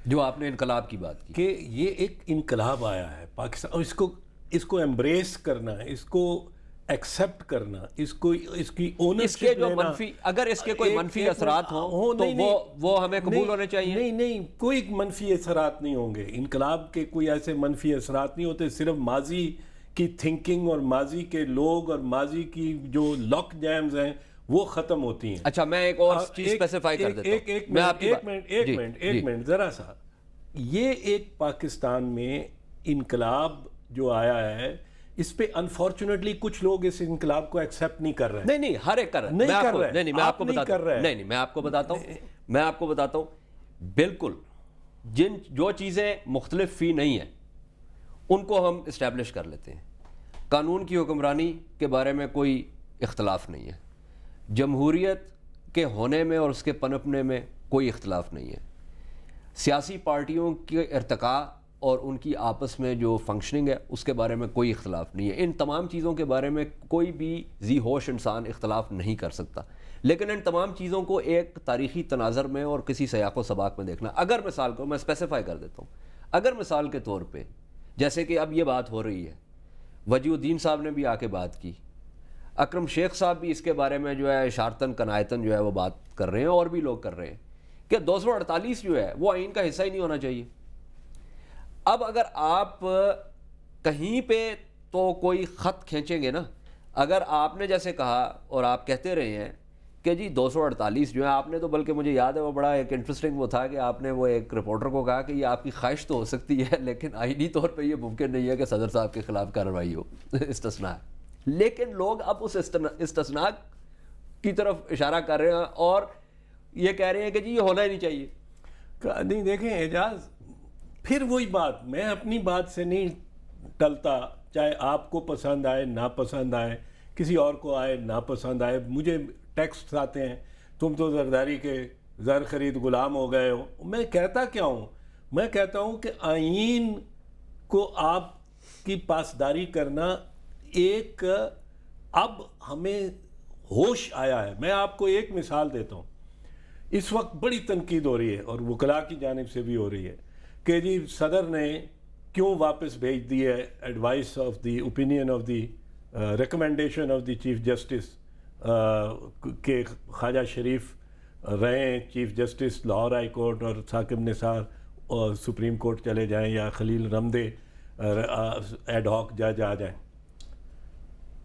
جو آپ نے انقلاب کی بات کی کہ یہ ایک انقلاب آیا ہے پاکستان، اور اس کو ایمبریس کرنا، اس کو ایکسیپٹ کرنا، اس کی اس کے جو منفی، اگر اس کے کوئی منفی اثرات ہوں تو وہ ہمیں قبول ہونے چاہیے. نہیں کوئی منفی اثرات نہیں ہوں گے. انقلاب کے کوئی ایسے منفی اثرات نہیں ہوتے، صرف ماضی کی تھنکنگ اور ماضی کے لوگ اور ماضی کی جو لاک جیمز ہیں وہ ختم ہوتی ہیں. اچھا میں ایک اور چیز اسپیسیفائی کر دیتا ہوں. ایک منٹ ذرا سا. یہ ایک پاکستان میں انقلاب جو آیا ہے، اس پہ انفارچونیٹلی کچھ لوگ اس انقلاب کو ایکسیپٹ نہیں کر رہے. نہیں ہر ایک کر رہا ہے. میں آپ کو بتاتا ہوں بالکل جو چیزیں مختلف فی نہیں ہیں ان کو ہم اسٹیبلش کر لیتے ہیں. قانون کی حکمرانی کے بارے میں کوئی اختلاف نہیں ہے، جمہوریت کے ہونے میں اور اس کے پنپنے میں کوئی اختلاف نہیں ہے، سیاسی پارٹیوں کے ارتقاء اور ان کی آپس میں جو فنکشننگ ہے اس کے بارے میں کوئی اختلاف نہیں ہے. ان تمام چیزوں کے بارے میں کوئی بھی ذی ہوش انسان اختلاف نہیں کر سکتا، لیکن ان تمام چیزوں کو ایک تاریخی تناظر میں اور کسی سیاق و سباق میں دیکھنا. اگر مثال کو میں اسپیسیفائی کر دیتا ہوں، اگر مثال کے طور پہ جیسے کہ اب یہ بات ہو رہی ہے، وجیہ الدین صاحب نے بھی آ کے بات کی، اکرم شیخ صاحب بھی اس کے بارے میں جو ہے اشارتاً کنایتاً جو ہے وہ بات کر رہے ہیں، اور بھی لوگ کر رہے ہیں کہ 248 جو ہے وہ آئین کا حصہ ہی نہیں ہونا چاہیے. اب اگر آپ کہیں پہ تو کوئی خط کھینچیں گے نا، اگر آپ نے جیسے کہا اور آپ کہتے رہے ہیں کہ جی 248 جو ہے، آپ نے تو بلکہ مجھے یاد ہے وہ بڑا ایک انٹرسٹنگ وہ تھا کہ آپ نے وہ ایک رپورٹر کو کہا کہ یہ آپ کی خواہش تو ہو سکتی ہے لیکن آئینی طور پہ یہ ممکن نہیں ہے کہ صدر صاحب کے خلاف کارروائی ہو. استثناء. لیکن لوگ اب اس استثناء کی طرف اشارہ کر رہے ہیں اور یہ کہہ رہے ہیں کہ جی یہ ہونا ہی نہیں چاہیے. نہیں دیکھیں اعجاز، پھر وہی بات، میں اپنی بات سے نہیں ٹلتا، چاہے آپ کو پسند آئے ناپسند آئے، کسی اور کو آئے ناپسند آئے. مجھے ٹیکسٹ آتے ہیں تم تو زرداری کے زر خرید غلام ہو گئے ہو. میں کہتا کیا ہوں؟ میں کہتا ہوں کہ آئین کو آپ کی پاسداری کرنا ایک، اب ہمیں ہوش آیا ہے. میں آپ کو ایک مثال دیتا ہوں. اس وقت بڑی تنقید ہو رہی ہے اور وکلاء کی جانب سے بھی ہو رہی ہے کہ جی صدر نے کیوں واپس بھیج دی ہے advice of the opinion of the recommendation of the chief justice کہ خواجہ شریف رہیں chief justice Lahore high court اور ثاقب نثار اور سپریم کورٹ چلے جائیں یا خلیل رمدے ایڈ ہاک جج آ جائیں.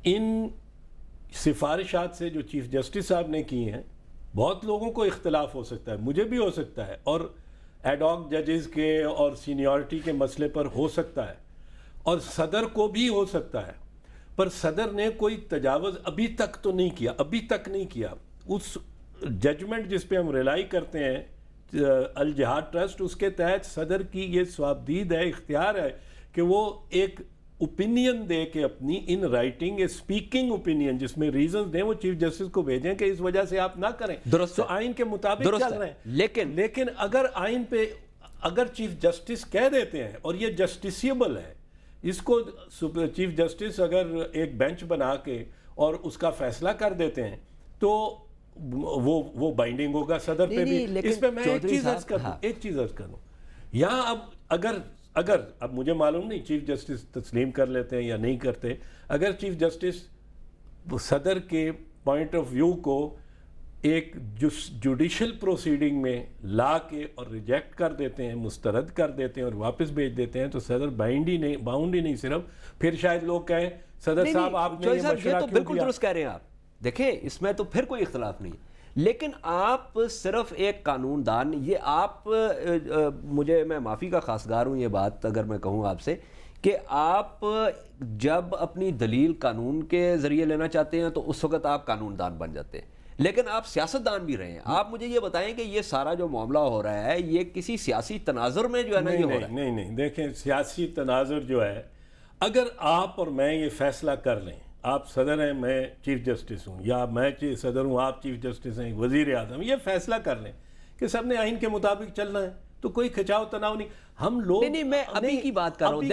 ان سفارشات سے جو چیف جسٹس صاحب نے کی ہیں، بہت لوگوں کو اختلاف ہو سکتا ہے، مجھے بھی ہو سکتا ہے، اور ایڈ ہاک ججز کے اور سینیورٹی کے مسئلے پر ہو سکتا ہے، اور صدر کو بھی ہو سکتا ہے. پر صدر نے کوئی تجاوز ابھی تک تو نہیں کیا. اس ججمنٹ جس پہ ہم ریلائی کرتے ہیں الجہاد ٹرسٹ، اس کے تحت صدر کی یہ ثوابدید ہے، اختیار ہے کہ وہ ایک اوپینین دے کے اپنی ان رائٹنگ اسپیکنگ اوپینین جس میں ریزنز دیں، وہ چیف جسٹس کو بھیجیں کہ اس وجہ سے آپ نہ کریں. درست تو آئین کے مطابق چل رہے ہیں. لیکن اگر آئین پہ اگر چیف جسٹس کہہ دیتے ہیں اور یہ جسٹسیبل ہے، اس کو چیف جسٹس اگر ایک بینچ بنا کے اور اس کا فیصلہ کر دیتے ہیں تو وہ بائنڈنگ ہوگا صدر پہ بھی. اس پہ میں ایک چیز عرض کروں یہاں. اب اگر اب مجھے معلوم نہیں چیف جسٹس تسلیم کر لیتے ہیں یا نہیں کرتے، اگر چیف جسٹس صدر کے پوائنٹ آف ویو کو ایک جوڈیشل پروسیڈنگ میں لا کے اور ریجیکٹ کر دیتے ہیں، مسترد کر دیتے ہیں اور واپس بھیج دیتے ہیں، تو صدر باؤنڈ ہی نہیں صرف پھر شاید لوگ کہیں صدر صاحب آپ نے یہ مشورہ کیوں دیا. بالکل درست کہہ رہے ہیں آپ. دیکھیں اس میں تو پھر کوئی اختلاف نہیں، لیکن آپ صرف ایک قانون دان، یہ آپ میں معافی کا خواستگار ہوں یہ بات اگر میں کہوں آپ سے کہ آپ جب اپنی دلیل قانون کے ذریعے لینا چاہتے ہیں تو اس وقت آپ قانون دان بن جاتے ہیں، لیکن آپ سیاست دان بھی رہے ہیں. آپ مجھے یہ بتائیں کہ یہ سارا جو معاملہ ہو رہا ہے یہ کسی سیاسی تناظر میں جو ہے نا یہ ہو رہا ہے؟ نہیں دیکھیں سیاسی تناظر جو ہے، اگر آپ اور میں یہ فیصلہ کر لیں، آپ صدر ہیں میں چیف جسٹس ہوں، یا میں صدر ہوں آپ چیف جسٹس ہیں وزیر اعظم، یہ فیصلہ کر لیں کہ سب نے آئین کے مطابق چلنا ہے تو کوئی کھچاؤ تناؤ نہیں. ہم لوگ نہیں میں ابھی کی بات کر رہا ہوں.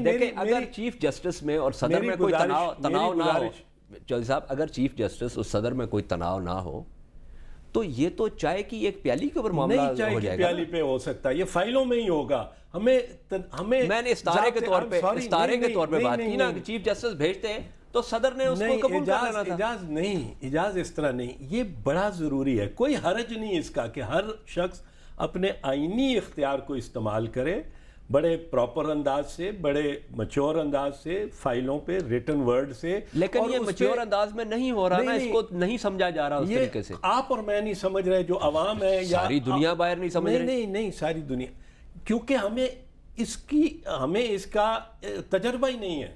دیکھیں اگر چیف جسٹس میں اور صدر میں کوئی تناؤ نہ ہو، چودھری صاحب اگر چیف جسٹس اور صدر میں کوئی تناؤ نہ ہو تو یہ تو چائے کی ایک پیالی کے اوپر معاملہ نہیں چائے ہو کی جائے گا. پیالی پہ ہو سکتا ہے، یہ فائلوں میں ہی ہوگا. ہمیں میں نے استارے کے طور پہ بات کی نا کہ چیف جسٹس بھیجتے ہیں تو صدر نے اس کو قبول کر لینا تھا. اجاز اس طرح نہیں، یہ بڑا ضروری ہے. کوئی حرج نہیں اس کا کہ ہر شخص اپنے آئینی اختیار کو استعمال کرے، بڑے پراپر انداز سے، بڑے میچور انداز سے، فائلوں پہ ریٹن ورڈ سے. لیکن یہ میچور انداز میں نہیں ہو رہا نا، اس کو نہیں سمجھا جا رہا اس طریقے سے. آپ اور میں نہیں سمجھ رہے، جو عوام ہے یا ساری دنیا باہر نہیں سمجھ رہی. نہیں ساری دنیا، کیونکہ ہمیں اس کا تجربہ ہی نہیں ہے.